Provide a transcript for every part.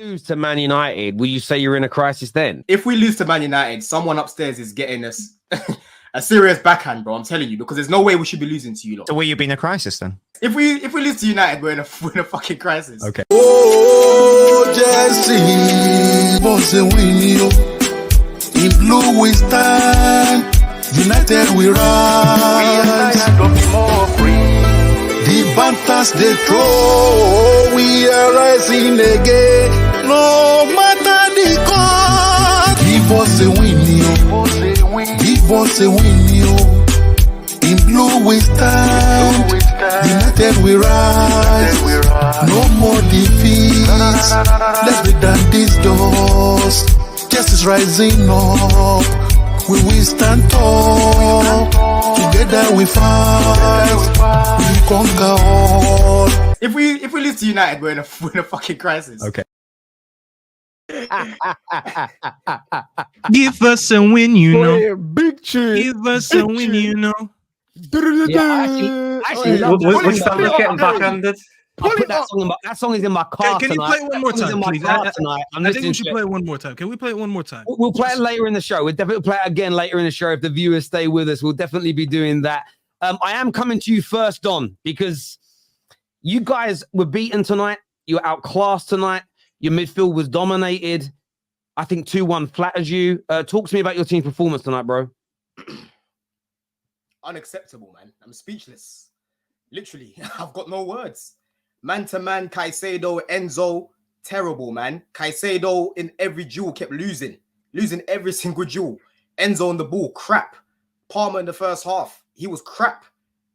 lose to Man United, will you say you're in a crisis then? If we lose to Man United, someone upstairs is getting us a serious backhand, bro. I'm telling you, because there's no way we should be losing to you lot. So will you be in a crisis then? If we lose to United, we're in a fucking crisis. Okay. Oh, Jesse, boss win you. In blue we stand, united we rise. The banters they throw, we are rising again. No matter the cost, give us a win, you. Give us a win, you. In blue we stand, united we rise. No more defeats. Let's break down these doors. Justice rising up. We will stand tall. Together we fight. We conquer all. If we lose to United, we're in a fucking crisis. Okay. Give us a win, you know. Big tune. Give us a win, you know. Actually, which fella getting backhanded? That song is in my car. Can you play it one more time, please? I think we should to play it one more time. Can we play it one more time? We'll play it later in the show. We'll definitely play it again later in the show. If the viewers stay with us, we'll definitely be doing that. I am coming to you first, Don, because you guys were beaten tonight. You were outclassed tonight. Your midfield was dominated. I think 2-1 flatters you. Talk to me about your team's performance tonight, bro. Unacceptable, man. I'm speechless. Literally, I've got no words. Man to man, Caicedo, Enzo, terrible, man. Caicedo in every duel kept losing every single duel. Enzo on the ball, crap. Palmer in the first half, he was crap.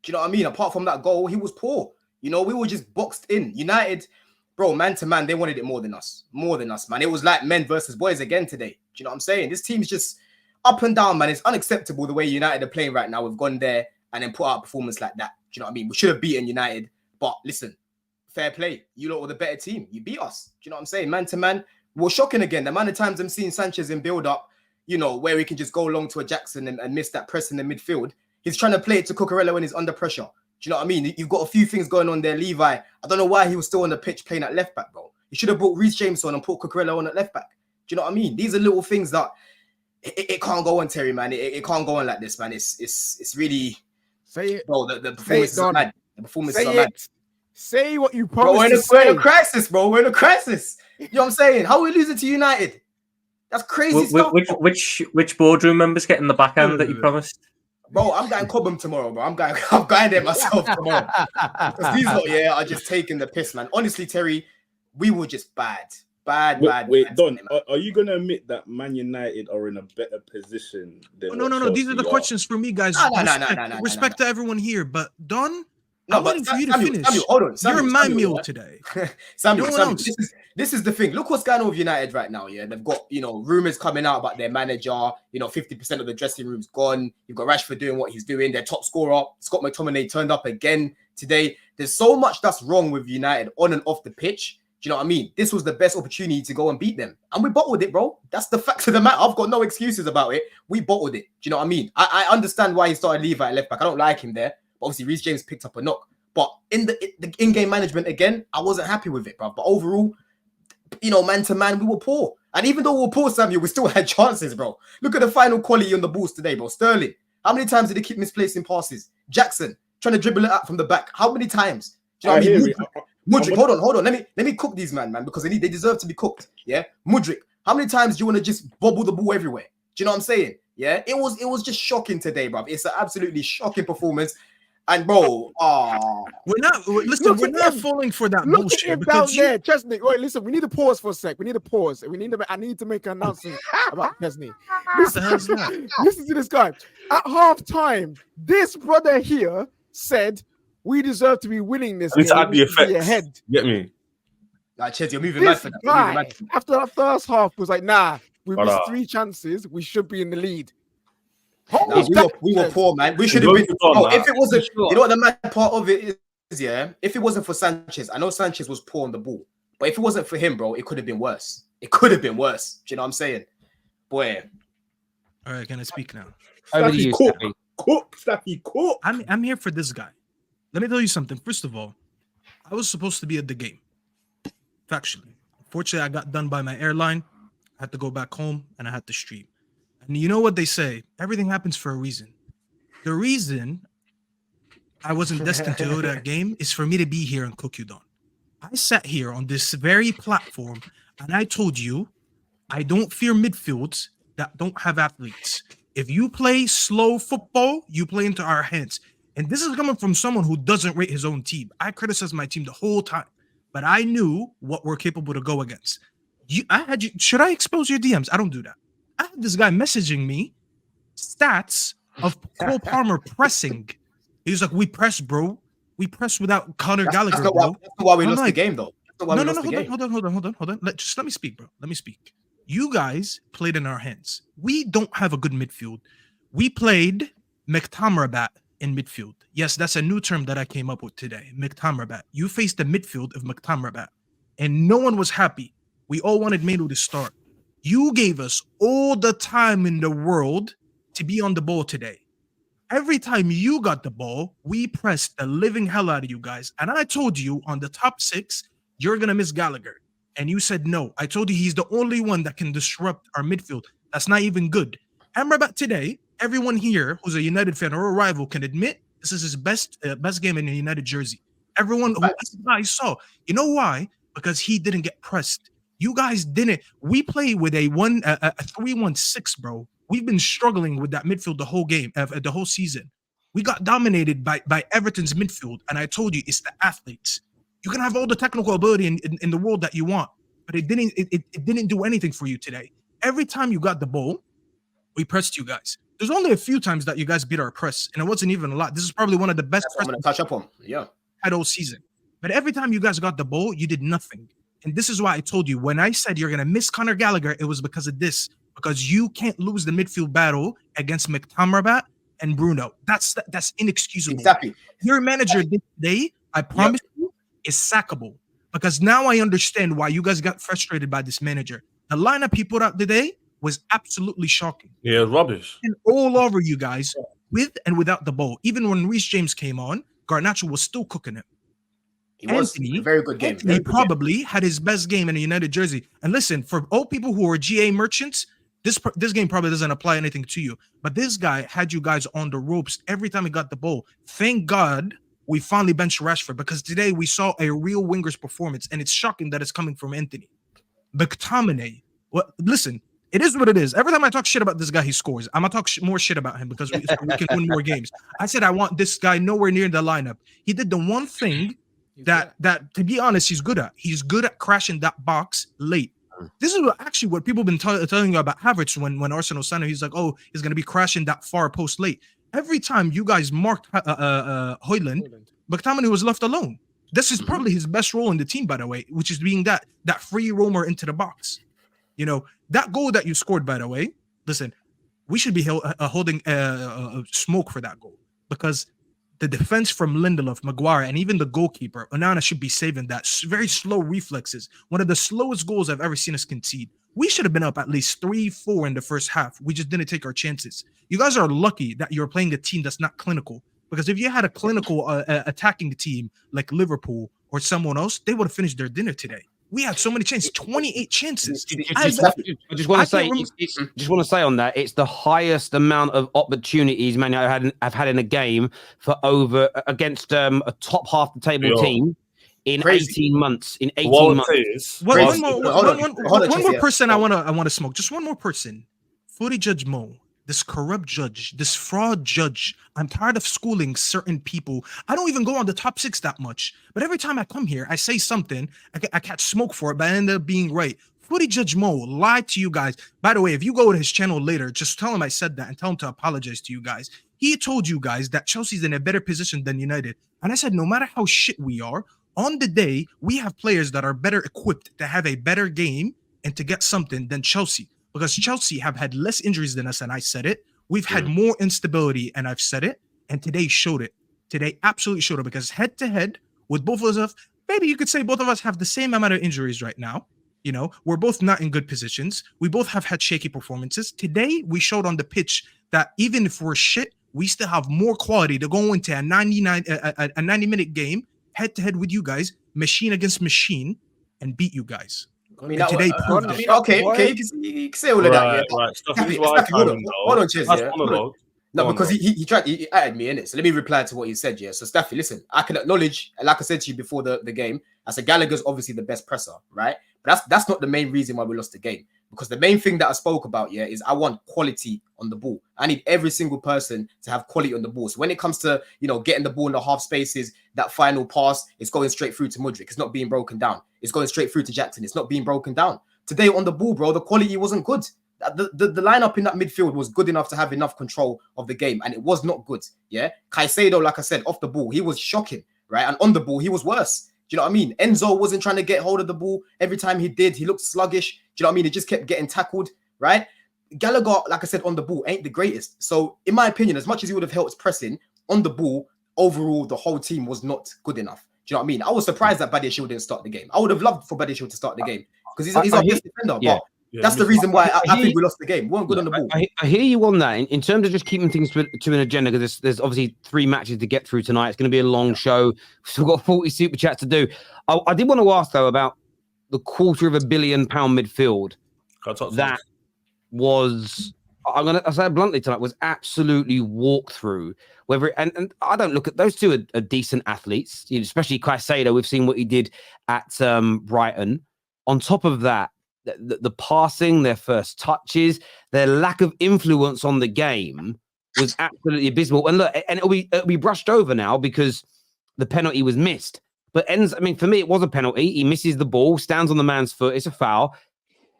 Do you know what I mean? Apart from that goal, he was poor. You know, we were just boxed in. United, bro, man to man, they wanted it more than us, man. It was like men versus boys again today. Do you know what I'm saying? This team's just up and down, man. It's unacceptable the way United are playing right now. We've gone there and then put out a performance like that. Do you know what I mean? We should have beaten United, but listen, fair play. You lot were the better team. You beat us. Do you know what I'm saying? Man to man, we're shocking again. The amount of times I'm seeing Sanchez in build up, you know, where he can just go long to a Jackson and miss that press in the midfield. He's trying to play it to Cucurella when he's under pressure. Do you know what I mean? You've got a few things going on there. Levi, I don't know why he was still on the pitch playing at left back, bro. You should have brought Reece James on and put Cucurella on at left back. Do you know what I mean? These are little things that it can't go on, Terry, man. It can't go on like this, man. It's really... Say it. Bro, the performance is mad. The performance is mad. Say what you promised. Bro, we're in a crisis, bro. We're in a crisis. You know what I'm saying? How are we losing to United? That's crazy stuff. Which boardroom members getting the backhand that you promised? Bro, I'm going Cobham tomorrow, bro. I'm going there myself tomorrow. Because these lot, are just taking the piss, man. Honestly, Terry, we were just bad. Wait, Don, are you going to admit that Man United are in a better position than... No. These are the questions for me, guys. No. Respect to everyone here, but Don... No, I'm waiting for you to finish. Samuel, hold on. You're in my meal today. Samuel, this is the thing. Look what's going on with United right now. Yeah, they've got rumors coming out about their manager. 50% of the dressing room's gone. You've got Rashford doing what he's doing. Their top scorer, Scott McTominay, turned up again today. There's so much that's wrong with United on and off the pitch. Do you know what I mean? This was the best opportunity to go and beat them, and we bottled it, bro. That's the fact of the matter. I've got no excuses about it. We bottled it. Do you know what I mean? I understand why he started Levi at left back. I don't like him there. Obviously, Reece James picked up a knock. But in the in-game management, again, I wasn't happy with it, bro. But overall, man to man, we were poor. And even though we were poor, Samuel, we still had chances, bro. Look at the final quality on the balls today, bro. Sterling, how many times did he keep misplacing passes? Jackson, trying to dribble it out from the back. How many times? Do you know what I mean? Mudryk, hold on. Let me cook these man, because they deserve to be cooked. Yeah, Mudryk, how many times do you want to just bobble the ball everywhere? Do you know what I'm saying? Yeah, it was just shocking today, bro. It's an absolutely shocking performance. And bro, we're not falling for that bullshit. Down there, Chesney. Wait, listen. We need to pause for a sec. I need to make an announcement about Chesney. Listen to this guy. At half time, this brother here said we deserve to be winning this game. Add the effects. Get me? Ches, you're moving mad for that. Guy, after that first half, was like, nah, we missed 3 chances. We should be in the lead. We were poor, man. We should have been. If it wasn't, you know what the mad part of it is, yeah. If it wasn't for Sanchez, I know Sanchez was poor on the ball, but if it wasn't for him, bro, it could have been worse. Do you know what I'm saying, boy? All right, can I speak now? Cook. I'm here for this guy. Let me tell you something. First of all, I was supposed to be at the game. Factually, Fortunately, I got done by my airline. I had to go back home and I had to stream. And you know what they say? Everything happens for a reason. The reason I wasn't destined to go to that game is for me to be here and cook you down. I sat here on this very platform and I told you I don't fear midfields that don't have athletes. If you play slow football, you play into our hands. And this is coming from someone who doesn't rate his own team. I criticized my team the whole time, but I knew what we're capable to go against. Should I expose your DMs? I don't do that. I had this guy messaging me stats of Cole Palmer pressing. He was like, "We press, bro. We press without Conor Gallagher, That's bro." not why we I'm lost the like, game, though. That's not why we lost the game. Hold on. Let me speak, bro. Let me speak. You guys played in our hands. We don't have a good midfield. We played McTamrabat in midfield. Yes, that's a new term that I came up with today. McTamrabat. You faced the midfield of McTamrabat, and no one was happy. We all wanted Manu to start. You gave us all the time in the world to be on the ball today. Every time you got the ball, we pressed the living hell out of you guys. And I told you on the top 6, you're going to miss Gallagher. And you said no. I told you he's the only one that can disrupt our midfield. That's not even good. Amrabat today, everyone here who's a United fan or a rival can admit this is his best game in a United jersey. Everyone who I saw. You know why? Because he didn't get pressed. You guys didn't. We play with a 3-1-6, bro. We've been struggling with that midfield the whole game, the whole season. We got dominated by Everton's midfield, and I told you it's the athletes. You can have all the technical ability in the world that you want, but it didn't do anything for you today. Every time you got the ball, we pressed you guys. There's only a few times that you guys beat our press, and it wasn't even a lot. This is probably one of the best I'm going to touch up on. Yeah. Had all season. But every time you guys got the ball, you did nothing. And this is why I told you, when I said you're going to miss Conor Gallagher, it was because of this. Because you can't lose the midfield battle against McTamrabat and Bruno. That's inexcusable. Exactly. Your manager today, I promise you, is sackable. Because now I understand why you guys got frustrated by this manager. The lineup he put out today was absolutely shocking. Yeah, rubbish. And all over you guys, with and without the ball. Even when Reece James came on, Garnacho was still cooking it. It was a very good game. He probably had his best game in a United jersey. And listen, for all people who are GA merchants, this game probably doesn't apply anything to you. But this guy had you guys on the ropes every time he got the ball. Thank God we finally benched Rashford, because today we saw a real winger's performance, and it's shocking that it's coming from Anthony. McTominay. Well, listen, it is what it is. Every time I talk shit about this guy, he scores. I'm going to talk more shit about him because we can win more games. I said I want this guy nowhere near the lineup. He did the one thing that to be honest, he's good at. He's good at crashing that box late. This is actually what people have been telling you about Havertz when Arsenal signed him. He's like, oh, he's going to be crashing that far post late. Every time you guys marked Højlund, McTominay was left alone. This is probably his best role in the team, by the way, which is being that free roamer into the box. You know, that goal that you scored, by the way, listen, we should be holding smoke for that goal, because the defense from Lindelof, Maguire, and even the goalkeeper, Onana, should be saving that. Very slow reflexes. One of the slowest goals I've ever seen us concede. We should have been up at least 3-4 in the first half. We just didn't take our chances. You guys are lucky that you're playing a team that's not clinical, because if you had a clinical attacking team like Liverpool or someone else, they would have finished their dinner today. We had so many chances, 28 chances. I just want to say on that, it's the highest amount of opportunities Man United have had in a game for over against a top half the table team in 18 months. In 18 months. One more person I want to smoke. Just one more person. Footy Judge Mo. This corrupt judge, this fraud judge. I'm tired of schooling certain people. I don't even go on the top 6 that much. But every time I come here, I say something. I catch smoke for it, but I end up being right. Footy Judge Mo lied to you guys. By the way, if you go to his channel later, just tell him I said that and tell him to apologize to you guys. He told you guys that Chelsea's in a better position than United. And I said, no matter how shit we are, on the day, we have players that are better equipped to have a better game and to get something than Chelsea. Because Chelsea have had less injuries than us, and I said it. We've had more instability, and I've said it. And today showed it. Today absolutely showed it, because head-to-head with both of us, maybe you could say both of us have the same amount of injuries right now. You know, we're both not in good positions. We both have had shaky performances. Today, we showed on the pitch that even if we're shit, we still have more quality to go into a 90-minute game, head-to-head with you guys, machine against machine, and beat you guys. I mean, And today proved I it. mean, okay, you can say all of that. Yeah. Right. Stuff Staffy, is why I hold on, Chase. That's Yeah. monologue. No, Go on, because bro. he tried, he added me in it. So let me reply to what he said. Yeah. So Staffy, listen, I can acknowledge, like I said to you before the game, I said Gallagher's obviously the best presser, right? But that's not the main reason why we lost the game. Because the main thing that I spoke about, yeah, is I want quality on the ball. I need every single person to have quality on the ball. So when it comes to, getting the ball in the half spaces, that final pass, it's going straight through to Mudryk. It's not being broken down. It's going straight through to Jackson. It's not being broken down. Today on the ball, bro, the quality wasn't good. The lineup in that midfield was good enough to have enough control of the game, and it was not good. Yeah, Caicedo, like I said, off the ball, he was shocking, right? And on the ball, he was worse. Do you know what I mean? Enzo wasn't trying to get hold of the ball. Every time he did, he looked sluggish. Do you know what I mean? He just kept getting tackled, right? Gallagher, like I said, on the ball ain't the greatest. So, in my opinion, as much as he would have helped pressing on the ball, overall, the whole team was not good enough. Do you know what I mean? I was surprised that Badiashile didn't start the game. I would have loved for Badiashile to start the game because he's our best defender. Yeah. But that's the reason why I think we lost the game. We weren't good on the ball. I hear you on that. In terms of just keeping things to an agenda, because there's obviously 3 matches to get through tonight. It's going to be a long show. We've still got 40 super chats to do. I did want to ask, though, about the £250 million midfield. That was, I say it bluntly tonight, was absolutely walk through. And I don't look at those two are decent athletes, especially Caicedo. We've seen what he did at Brighton. On top of that, the passing, their first touches, their lack of influence on the game was absolutely abysmal. And look, and it'll be brushed over now because the penalty was missed. But for me, it was a penalty. He misses the ball, stands on the man's foot. It's a foul.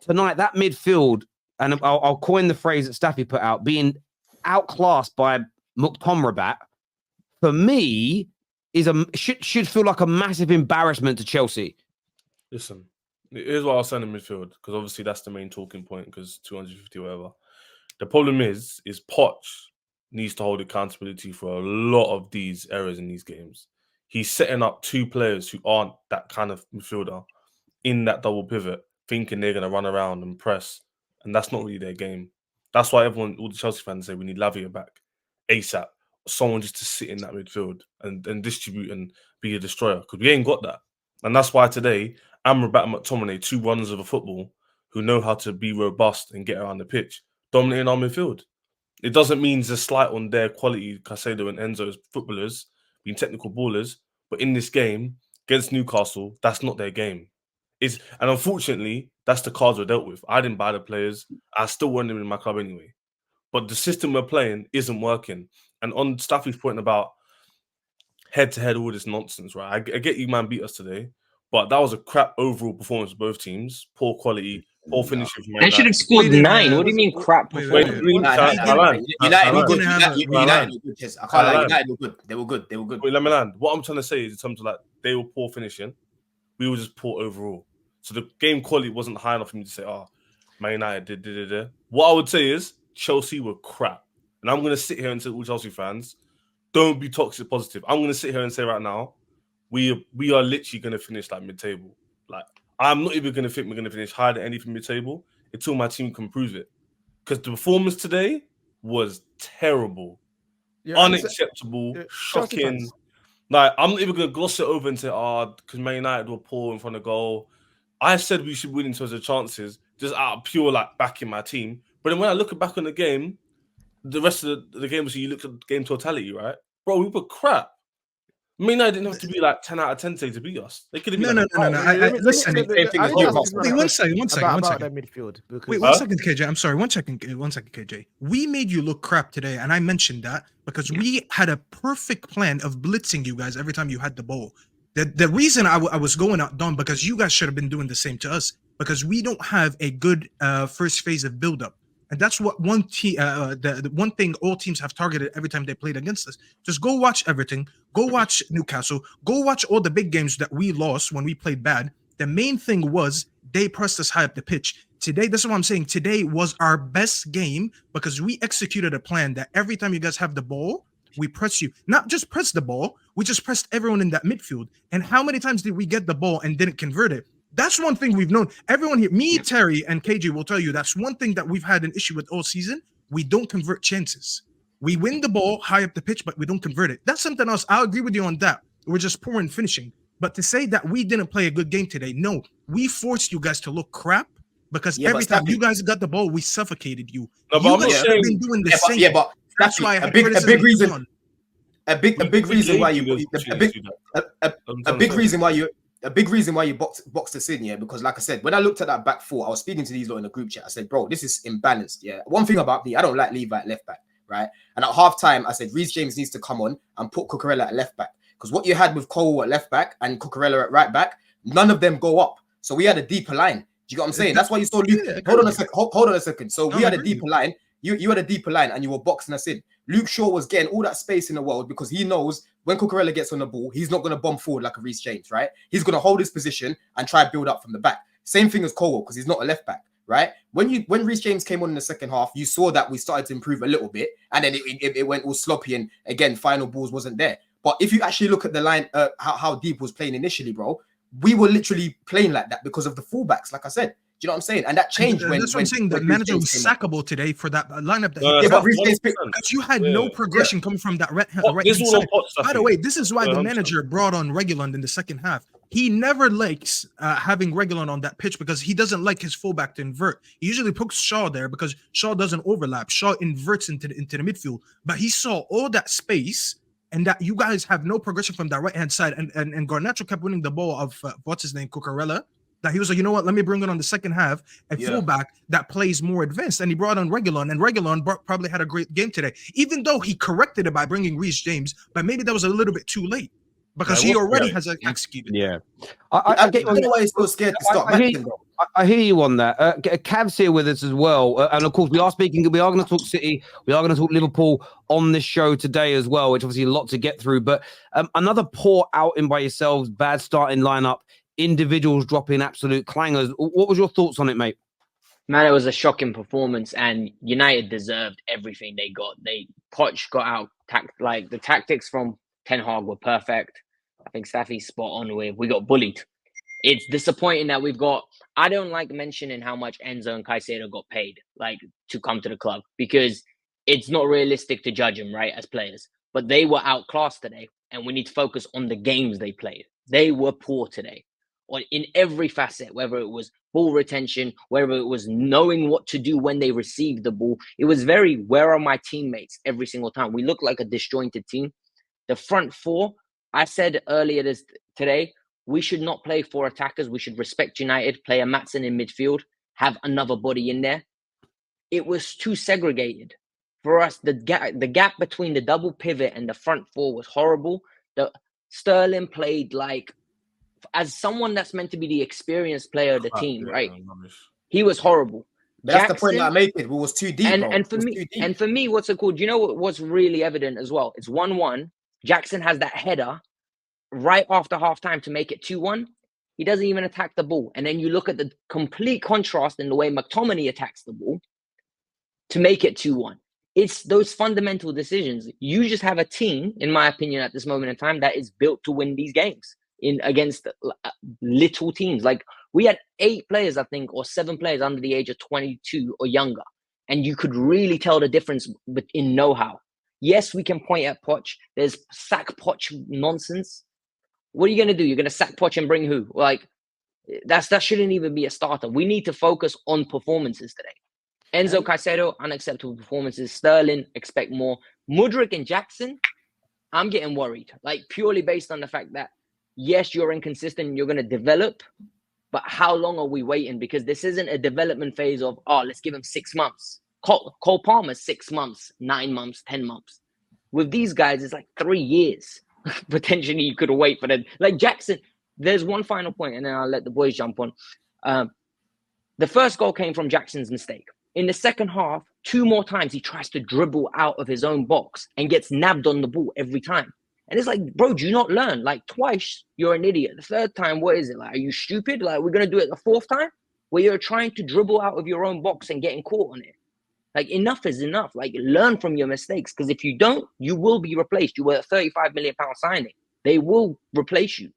Tonight, that midfield, and I'll coin the phrase that Staffy put out, being outclassed by Muktamrabat, for me, should feel like a massive embarrassment to Chelsea. Listen, here's what I'll say in the midfield, because obviously that's the main talking point, because 250 whatever. The problem is Poch needs to hold accountability for a lot of these errors in these games. He's setting up 2 players who aren't that kind of midfielder in that double pivot, thinking they're going to run around and press, and that's not really their game. That's why all the Chelsea fans say we need Lavia back ASAP, someone just to sit in that midfield and distribute and be a destroyer, because we ain't got that. And that's why today, Amrabat and McTominay, 2 runners of a football who know how to be robust and get around the pitch, dominating our midfield. It doesn't mean there's a slight on their quality, Caicedo and Enzo as footballers, being technical ballers, but in this game, against Newcastle, that's not their game. And unfortunately, that's the cards we're dealt with. I didn't buy the players. I still want them in my club anyway. But the system we're playing isn't working. And on Staffy's point about head-to-head, all this nonsense, right? I get you, man, beat us today. But that was a crap overall performance of both teams. Poor quality, poor finishing. They should have scored 9. What do you mean crap performance? United were good. I can't lie. United were good. They were good. Wait, let me land. What I'm trying to say is in terms of like they were poor finishing. We were just poor overall. So the game quality wasn't high enough for me to say, Man United did. What I would say is Chelsea were crap. And I'm going to sit here and say all Chelsea fans, don't be toxic positive. I'm going to sit here and say right now, we are literally going to finish like mid-table. Like, I'm not even going to think we're going to finish higher than anything mid-table until my team can prove it. Because the performance today was terrible. Unacceptable, shocking. Like, I'm not even going to gloss it over and say, because Man United were poor in front of goal. I said we should win in terms of chances, just out of pure, like, backing my team. But then when I look back on the game, the rest of the game, so you look at the game totality, right? Bro, we were crap. Man United didn't have to be like 10 out of 10 today to beat us. They could have been No. Listen. Wait, one second. About that midfield. Wait, 1 second, KJ. I'm sorry. 1 second, KJ. We made you look crap today, and I mentioned that because we had a perfect plan of blitzing you guys every time you had the ball. The reason I was going out down because you guys should have been doing the same to us because we don't have a good first phase of build-up. And that's what the one thing all teams have targeted every time they played against us. Just go watch Everton, go watch Newcastle, go watch all the big games that we lost when we played bad. The main thing was they pressed us high up the pitch. Today, this is what I'm saying. Today was our best game because we executed a plan that every time you guys have the ball, we press you. Not just press the ball, we just pressed everyone in that midfield. And how many times did we get the ball and didn't convert it? That's one thing we've known. Everyone here, me, Terry, and KJ will tell you that's one thing that we've had an issue with all season. We don't convert chances. We win the ball high up the pitch, but we don't convert it. That's something else. I'll agree with you on that. We're just poor in finishing. But to say that we didn't play a good game today, no, we forced you guys to look crap because Yeah, every but time you guys got the ball, we suffocated you. No, but You I'm not guys should have saying. been doing the Yeah, same. but, yeah, but That's Staffy, why I a had big criticism reason. on. A big reason why you a big reason why you boxed us in, yeah, because like I said, when I looked at that back four, I was speaking to these lot in the group chat. I said, bro, this is imbalanced. Yeah. One thing about me, I don't like Levi at left back, right? And at halftime, I said Reece James needs to come on and put Cucurella at left back. Because what you had with Cole at left back and Cucurella at right back, none of them go up. So we had a deeper line. Do you get what I'm saying? That's why you saw Luke. Yeah, Hold on a second. Hold on a second. So No, we I had a agree. deeper line. You had a deeper line and you were boxing us in. Luke Shaw was getting all that space in the world because he knows when Cucurella gets on the ball, he's not going to bomb forward like a Reece James, right? He's going to hold his position and try to build up from the back. Same thing as Colwell because he's not a left back, right? When Reece James came on in the second half, you saw that we started to improve a little bit and then it went all sloppy and again, final balls wasn't there. But if you actually look at the line, how Deep was playing initially, bro, we were literally playing like that because of the fullbacks, like I said. Do you know what I'm saying? And that changed when that's what I'm saying. The when manager Reece was James came on. sackable today for that lineup that No, he Yeah, put but out. Reece James Because you had no progression coming from that right This hand all on side. Poch, By the Staffy. way, this is why the 100%. manager brought on Reguilon in the second half. He never likes having Reguilon on that pitch because he doesn't like his fullback to invert. He usually puts Shaw there because Shaw doesn't overlap. Shaw inverts into the midfield. But he saw all that space and that you guys have no progression from that right hand side. And Garnacho kept winning the ball of what's his name, Cucurella. That he was like, you know what? Let me bring it on the second half. A fullback that plays more advanced, and he brought on Reguilon, and Reguilon probably had a great game today. Even though he corrected it by bringing Reece James, but maybe that was a little bit too late because he already has executed. Yeah, I don't know why he's so scared to start matching, though. I hear you on that. Cav's here with us as well, and of course we are going to talk City, we are going to talk Liverpool on this show today as well, which obviously a lot to get through. But another poor outing by yourselves, bad starting lineup. Individuals dropping absolute clangers. What was your thoughts on it, mate? Man, it was a shocking performance, and United deserved everything they got. Poch got out. Like the tactics from Ten Hag were perfect. I think Staffy's spot on with we got bullied. It's disappointing that we've got. I don't like mentioning how much Enzo and Caicedo got paid, like to come to the club, because it's not realistic to judge them, right, as players. But they were outclassed today, and we need to focus on the games they played. They were poor today. Or in every facet, whether it was ball retention, whether it was knowing what to do when they received the ball. It was very, where are my teammates every single time? We look like a disjointed team. The front four, I said earlier today, we should not play four attackers. We should respect United, play a Maatsen in midfield, have another body in there. It was too segregated. For us, the gap between the double pivot and the front four was horrible. Sterling played like, as someone that's meant to be the experienced player of the team, right? He was horrible. But that's the point that I made. It was too deep, and for me, what's it called? You know what's really evident as well? It's 1-1. Jackson has that header right after halftime to make it 2-1. He doesn't even attack the ball. And then you look at the complete contrast in the way McTominay attacks the ball to make it 2-1. It's those fundamental decisions. You just have a team, in my opinion, at this moment in time, that is built to win these games against little teams. Like we had 8 players, I think, or 7 players under the age of 22 or younger. And you could really tell the difference in know-how. Yes, we can point at Poch. There's sack Poch nonsense. What are you going to do? You're going to sack Poch and bring who? Like that shouldn't even be a starter. We need to focus on performances today. Enzo Caicedo, unacceptable performances. Sterling, expect more. Mudryk and Jackson, I'm getting worried. Like purely based on the fact that yes, you're inconsistent and you're going to develop, but how long are we waiting? Because this isn't a development phase of, let's give him 6 months. Cole Palmer, 6 months, 9 months, 10 months. With these guys, it's like 3 years. Potentially, you could wait for them. Like Jackson, there's one final point, and then I'll let the boys jump on. The first goal came from Jackson's mistake. In the second half, 2 more times, he tries to dribble out of his own box and gets nabbed on the ball every time. And it's like, bro, do you not learn? Like twice, you're an idiot. The third time, what is it? Like, are you stupid? Like, we're going to do it the 4th time? Where you're trying to dribble out of your own box and getting caught on it. Like, enough is enough. Like, learn from your mistakes. Because if you don't, you will be replaced. You were a £35 million signing. They will replace you.